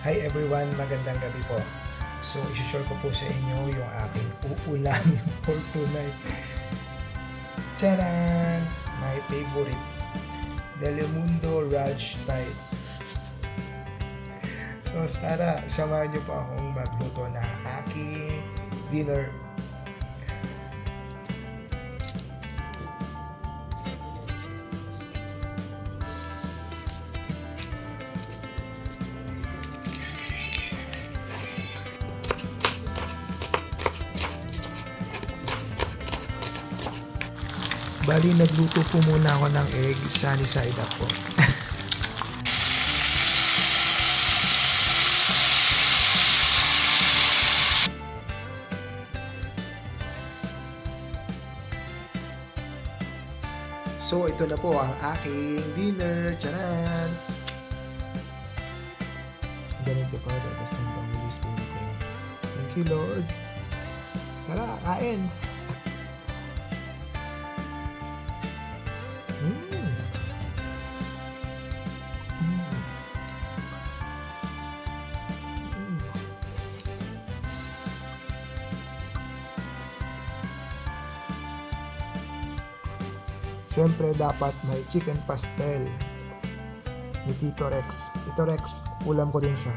Hi everyone, magandang gabi po. So, isi-share ko po sa inyo yung aking uulam for tonight. Charan! My favorite, Telemundo Raj type. So, sana samahan niyo po akong magluto ng aking dinner. Bali, nagluto po muna ako ng egg sunny side up po. So, ito na po ang aking dinner. Charan! Ganito pa, tapos ang pang-release po ko. Thank you, Lord. Tara, kain! Siyempre, dapat may chicken pastel ni Tito Rex. Tito Rex, ulam ko din siya.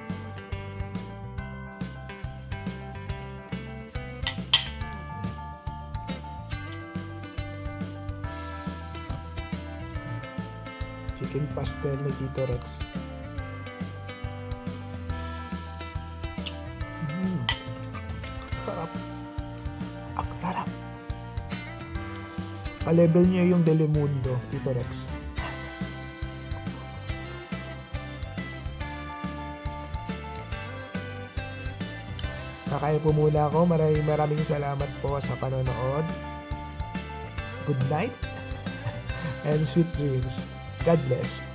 Chicken pastel ni Tito Rex. Sarap. Ang sarap. Pa-level niya yung Telemundo, Tito Rex. Kakain po muna ako. Maraming salamat po sa panonood. Good night and sweet dreams. God bless.